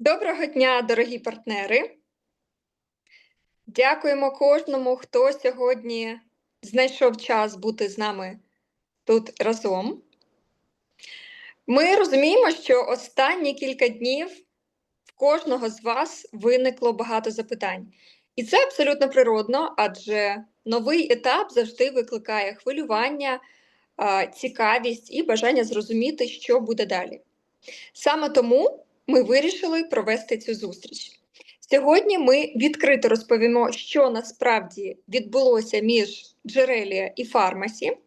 Доброго дня, дорогі партнери! Дякуємо кожному, хто сьогодні знайшов час бути з нами тут разом. Ми розуміємо, що останні кілька днів в кожного з вас виникло багато запитань. І це абсолютно природно, адже новий етап завжди викликає хвилювання, цікавість і бажання зрозуміти, що буде далі. Саме тому ми вирішили провести цю зустріч. Сьогодні ми відкрито розповімо, що насправді відбулося між Джерелія і Фармасі,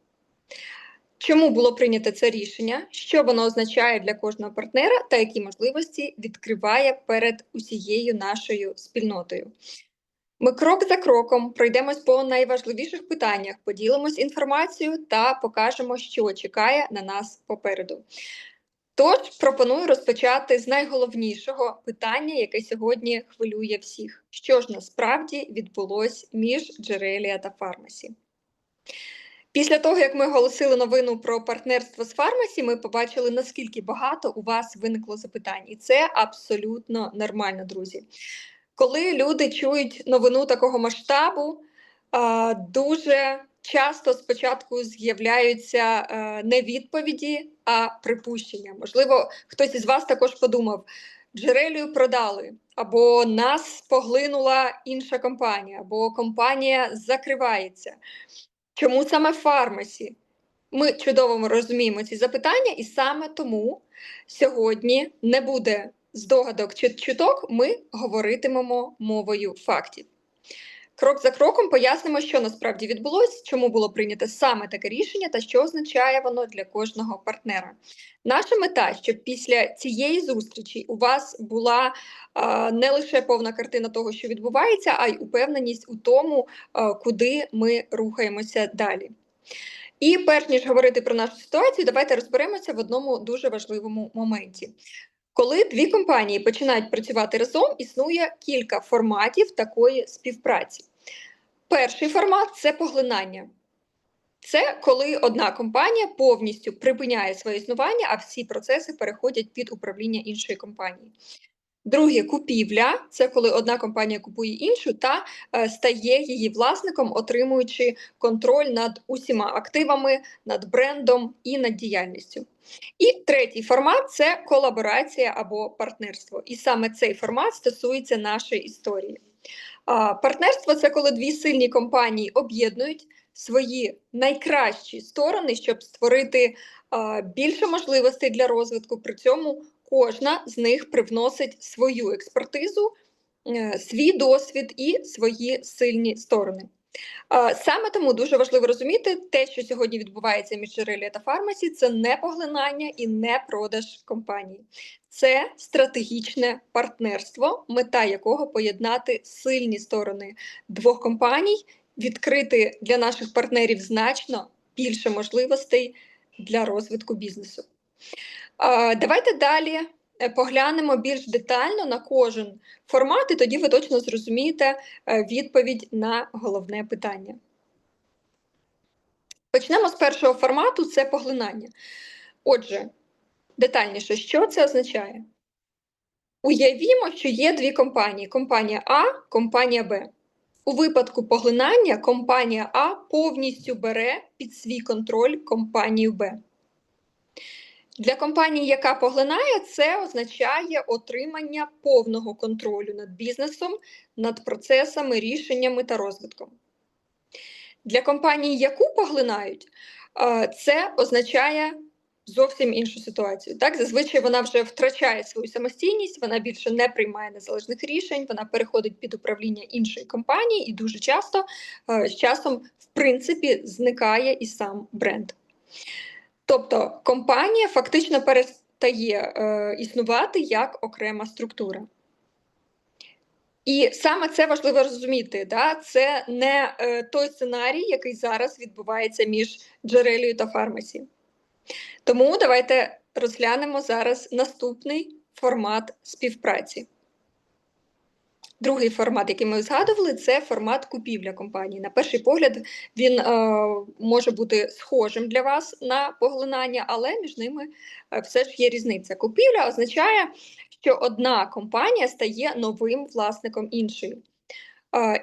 чому було прийнято це рішення, що воно означає для кожного партнера та які можливості відкриває перед усією нашою спільнотою. Ми крок за кроком пройдемось по найважливіших питаннях, поділимось інформацією та покажемо, що чекає на нас попереду. Тож пропоную розпочати з найголовнішого питання, яке сьогодні хвилює всіх. Що ж насправді відбулось між Джерелія та Фармасі? Після того, як ми оголосили новину про партнерство з Фармасі, ми побачили, наскільки багато у вас виникло запитань. І це абсолютно нормально, друзі. Коли люди чують новину такого масштабу, дуже часто спочатку з'являються не відповіді, а припущення. Можливо, хтось із вас також подумав, Джерелію продали, або нас поглинула інша компанія, або компанія закривається. Чому саме Фармасі? Ми чудово розуміємо ці запитання, і саме тому сьогодні не буде здогадок чи чуток, ми говоритимемо мовою фактів. Крок за кроком пояснимо, що насправді відбулось, чому було прийнято саме таке рішення та що означає воно для кожного партнера. Наша мета, щоб після цієї зустрічі у вас була не лише повна картина того, що відбувається, а й упевненість у тому, куди ми рухаємося далі. І перш ніж говорити про нашу ситуацію, давайте розберемося в одному дуже важливому моменті. Коли дві компанії починають працювати разом, існує кілька форматів такої співпраці. Перший формат – це поглинання. Це коли одна компанія повністю припиняє своє існування, а всі процеси переходять під управління іншої компанії. Друге – купівля. Це коли одна компанія купує іншу та стає її власником, отримуючи контроль над усіма активами, над брендом і над діяльністю. І третій формат – це колаборація або партнерство. І саме цей формат стосується нашої історії. Партнерство – це коли дві сильні компанії об'єднують свої найкращі сторони, щоб створити більше можливостей для розвитку, при цьому кожна з них привносить свою експертизу, свій досвід і свої сильні сторони. Саме тому дуже важливо розуміти, те, що сьогодні відбувається між Джерелія та Фармасі, це не поглинання і не продаж компанії. Це стратегічне партнерство, мета якого поєднати сильні сторони двох компаній, відкрити для наших партнерів значно більше можливостей для розвитку бізнесу. Давайте далі поглянемо більш детально на кожен формат, і тоді ви точно зрозумієте відповідь на головне питання. Почнемо з першого формату – це поглинання. Отже, детальніше, що це означає? Уявімо, що є дві компанії – компанія А, компанія Б. У випадку поглинання компанія А повністю бере під свій контроль компанію Б. Для компанії, яка поглинає, це означає отримання повного контролю над бізнесом, над процесами, рішеннями та розвитком. Для компанії, яку поглинають, це означає зовсім іншу ситуацію. Так? Зазвичай вона вже втрачає свою самостійність, вона більше не приймає незалежних рішень, вона переходить під управління іншої компанії і дуже часто з часом, в принципі, зникає і сам бренд. Тобто компанія фактично перестає існувати як окрема структура. І саме це важливо розуміти. Да? Це не той сценарій, який зараз відбувається між Джерелією та Фармасі. Тому давайте розглянемо зараз наступний формат співпраці. Другий формат, який ми згадували, це формат купівля компанії. На перший погляд він може бути схожим для вас на поглинання, але між ними все ж є різниця. Купівля означає, що одна компанія стає новим власником іншої.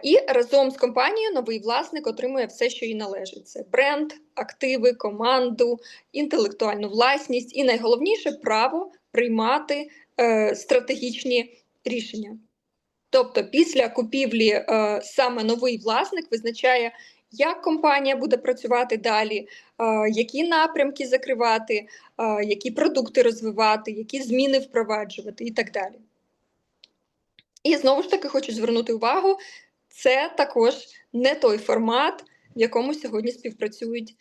І разом з компанією новий власник отримує все, що їй належить. Це бренд, активи, команду, інтелектуальну власність і найголовніше право приймати стратегічні рішення. Тобто після купівлі саме новий власник визначає, як компанія буде працювати далі, які напрямки закривати, які продукти розвивати, які зміни впроваджувати і так далі. І знову ж таки хочу звернути увагу, це також не той формат, в якому сьогодні співпрацюють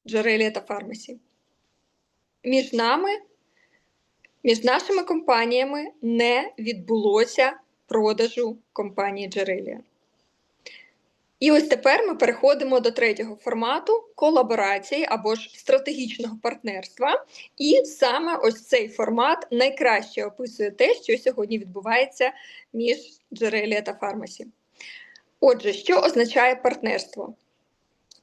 Джерелія та Фармасі. Між нашими компаніями не відбулося продажу компанії Джерелія. І ось тепер ми переходимо до третього формату колаборації або ж стратегічного партнерства. І саме ось цей формат найкраще описує те, що сьогодні відбувається між Джерелія та Фармасі. Отже, що означає партнерство?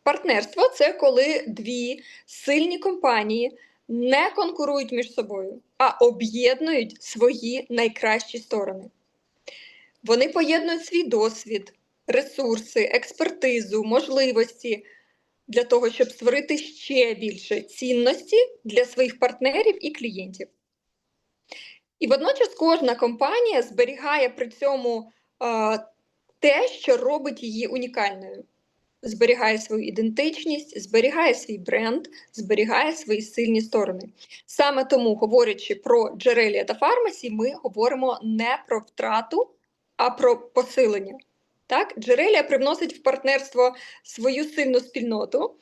Партнерство – це коли дві сильні компанії не конкурують між собою, а об'єднують свої найкращі сторони. Вони поєднують свій досвід, ресурси, експертизу, можливості для того, щоб створити ще більше цінності для своїх партнерів і клієнтів. І водночас кожна компанія зберігає при цьому те, що робить її унікальною. Зберігає свою ідентичність, зберігає свій бренд, зберігає свої сильні сторони. Саме тому, говорячи про Джерелія та Фармасі, ми говоримо не про втрату, а про посилення. Так? Джерелія привносить в партнерство свою сильну спільноту,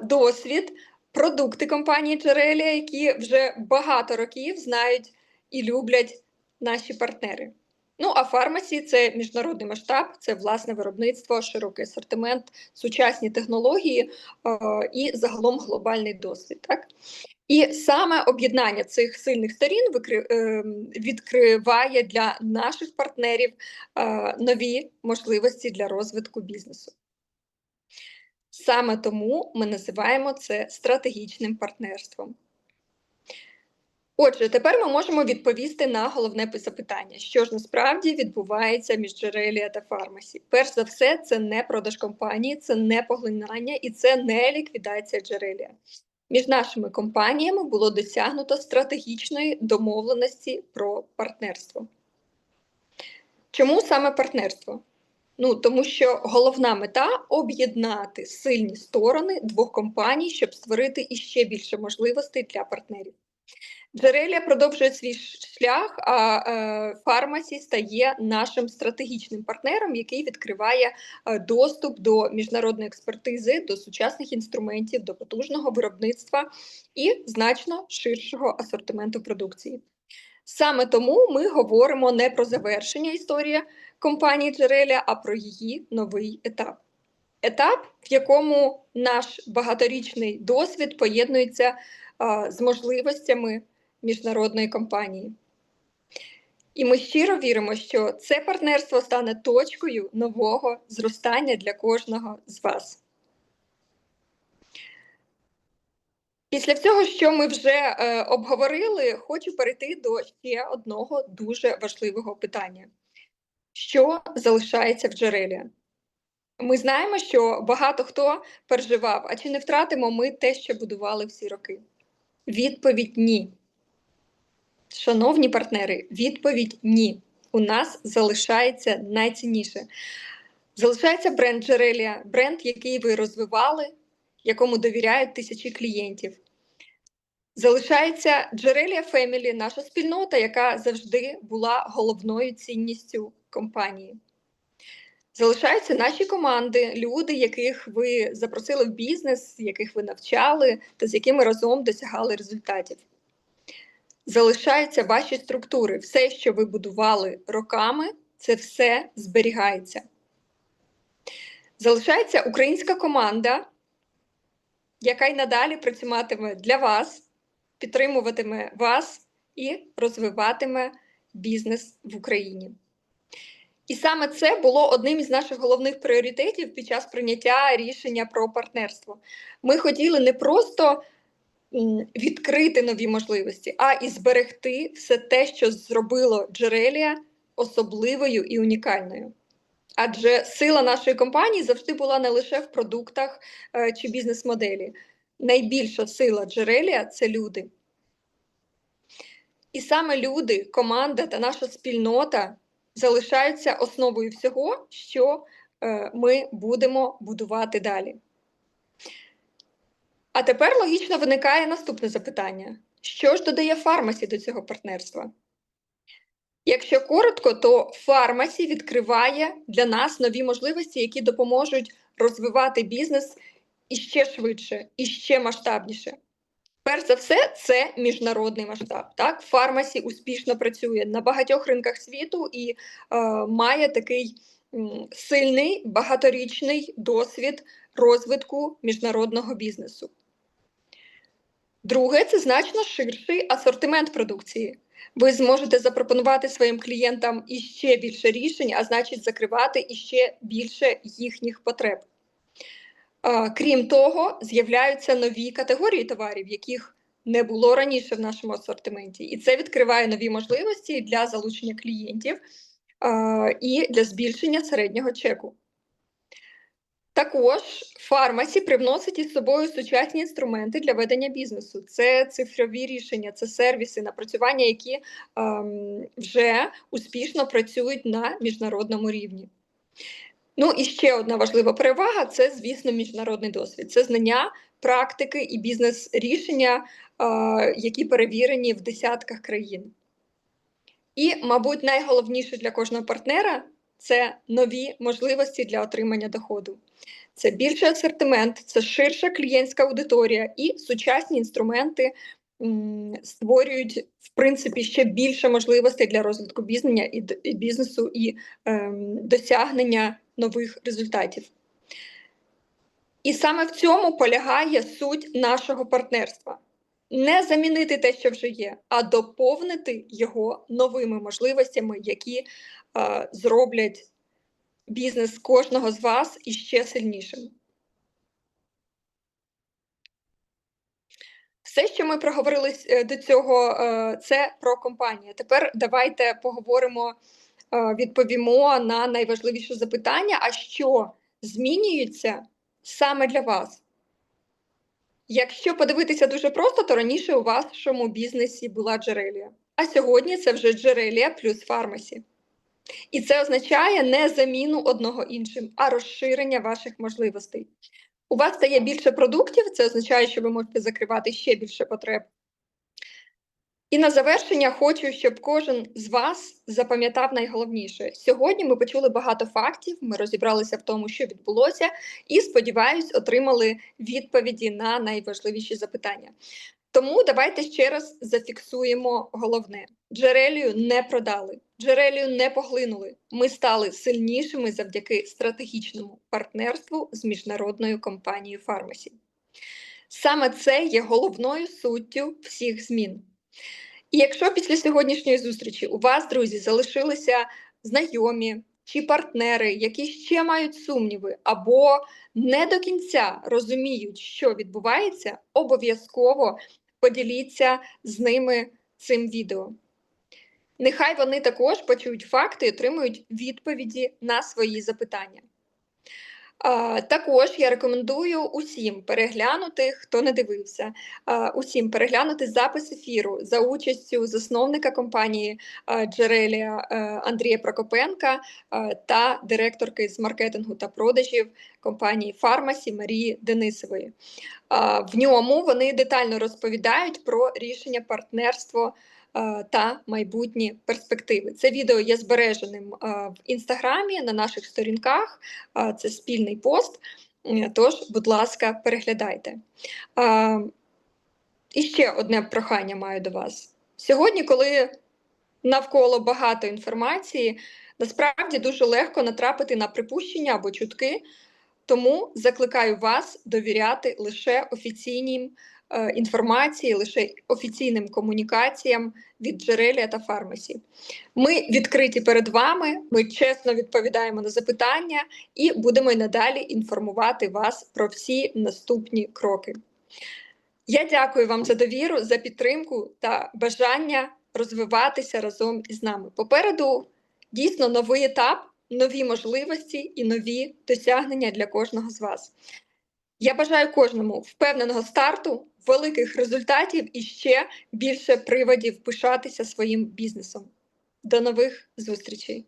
досвід, продукти компанії Джерелія, які вже багато років знають і люблять наші партнери. Ну, а Фармасі – це міжнародний масштаб, це власне виробництво, широкий асортимент, сучасні технології і загалом глобальний досвід. Так? І саме об'єднання цих сильних сторін відкриває для наших партнерів нові можливості для розвитку бізнесу. Саме тому ми називаємо це стратегічним партнерством. Отже, тепер ми можемо відповісти на головне запитання, що ж насправді відбувається між Джерелія та Фармасі. Перш за все, це не продаж компанії, це не поглинання і це не ліквідація Джерелія. Між нашими компаніями було досягнуто стратегічної домовленості про партнерство. Чому саме партнерство? Ну, тому що головна мета – об'єднати сильні сторони двох компаній, щоб створити іще більше можливостей для партнерів. Джерелія продовжує свій шлях, а Фармасі стає нашим стратегічним партнером, який відкриває доступ до міжнародної експертизи, до сучасних інструментів, до потужного виробництва і значно ширшого асортименту продукції. Саме тому ми говоримо не про завершення історії компанії Джерелія, а про її новий етап. Етап, в якому наш багаторічний досвід поєднується з можливостями міжнародної компанії. І ми щиро віримо, що це партнерство стане точкою нового зростання для кожного з вас. Після всього, що ми вже обговорили, хочу перейти до ще одного дуже важливого питання. Що залишається в Джерелія? Ми знаємо, що багато хто переживав, а чи не втратимо ми те, що будували всі роки? Відповідь – ні. Шановні партнери, відповідь – ні. У нас залишається найцінніше. Залишається бренд Джерелія, бренд, який ви розвивали, якому довіряють тисячі клієнтів. Залишається Джерелія Family, наша спільнота, яка завжди була головною цінністю компанії. Залишаються наші команди, люди, яких ви запросили в бізнес, яких ви навчали та з якими разом досягали результатів. Залишаються ваші структури. Все, що ви будували роками, це все зберігається. Залишається українська команда, яка й надалі працюватиме для вас, підтримуватиме вас і розвиватиме бізнес в Україні. І саме це було одним із наших головних пріоритетів під час прийняття рішення про партнерство. Ми хотіли не просто відкрити нові можливості, а і зберегти все те, що зробило Джерелія особливою і унікальною. Адже сила нашої компанії завжди була не лише в продуктах чи бізнес-моделі. Найбільша сила Джерелія – це люди. І саме люди, команда та наша спільнота залишаються основою всього, що ми будемо будувати далі. А тепер логічно виникає наступне запитання. Що ж додає Фармасі до цього партнерства? Якщо коротко, то Фармасі відкриває для нас нові можливості, які допоможуть розвивати бізнес іще швидше, іще масштабніше. Перш за все, це міжнародний масштаб. Так? Фармасі успішно працює на багатьох ринках світу і має такий сильний, багаторічний досвід розвитку міжнародного бізнесу. Друге, це значно ширший асортимент продукції. Ви зможете запропонувати своїм клієнтам іще більше рішень, а значить закривати іще більше їхніх потреб. Крім того, з'являються нові категорії товарів, яких не було раніше в нашому асортименті. І це відкриває нові можливості для залучення клієнтів і для збільшення середнього чеку. Також Фармасі привносить із собою сучасні інструменти для ведення бізнесу. Це цифрові рішення, це сервіси, напрацювання, які вже успішно працюють на міжнародному рівні. Ну і ще одна важлива перевага – це, звісно, міжнародний досвід. Це знання, практики і бізнес-рішення, які перевірені в десятках країн. І, мабуть, найголовніше для кожного партнера – це нові можливості для отримання доходу. Це більший асортимент, це ширша клієнтська аудиторія і сучасні інструменти створюють, в принципі, ще більше можливостей для розвитку бізнесу і досягнення нових результатів. І саме в цьому полягає суть нашого партнерства. Не замінити те, що вже є, а доповнити його новими можливостями, які зроблять бізнес кожного з вас іще сильнішим. Все, що ми проговорили до цього, це про компанію. Тепер давайте поговоримо, відповімо на найважливіше запитання, а що змінюється саме для вас? Якщо подивитися дуже просто, то раніше у вашому бізнесі була Джерелія, а сьогодні це вже Джерелія плюс Фармасі. І це означає не заміну одного іншим, а розширення ваших можливостей. У вас стає більше продуктів, це означає, що ви можете закривати ще більше потреб. І на завершення хочу, щоб кожен з вас запам'ятав найголовніше. Сьогодні ми почули багато фактів, ми розібралися в тому, що відбулося, і, сподіваюсь, отримали відповіді на найважливіші запитання. Тому давайте ще раз зафіксуємо головне. Джерелію не продали, Джерелію не поглинули. Ми стали сильнішими завдяки стратегічному партнерству з міжнародною компанією Фармасі. Саме це є головною суттю всіх змін. І якщо після сьогоднішньої зустрічі у вас, друзі, залишилися знайомі чи партнери, які ще мають сумніви або не до кінця розуміють, що відбувається, обов'язково поділіться з ними цим відео. Нехай вони також почують факти і отримують відповіді на свої запитання. Також я рекомендую усім переглянути, хто не дивився, усім переглянути запис ефіру за участю засновника компанії Джерелія Андрія Прокопенка та директорки з маркетингу та продажів компанії Фармасі Марії Денисової. В ньому вони детально розповідають про рішення партнерства та майбутні перспективи. Це відео є збереженим в Інстаграмі, на наших сторінках, це спільний пост, тож, будь ласка, переглядайте. І ще одне прохання маю до вас. Сьогодні, коли навколо багато інформації, насправді дуже легко натрапити на припущення або чутки, тому закликаю вас довіряти лише офіційним інформації, лише офіційним комунікаціям від Джерелія та Фармасі. Ми відкриті перед вами, ми чесно відповідаємо на запитання і будемо й надалі інформувати вас про всі наступні кроки. Я дякую вам за довіру, за підтримку та бажання розвиватися разом із нами. Попереду дійсно новий етап, нові можливості і нові досягнення для кожного з вас. Я бажаю кожному впевненого старту, великих результатів і ще більше приводів пишатися своїм бізнесом. До нових зустрічей!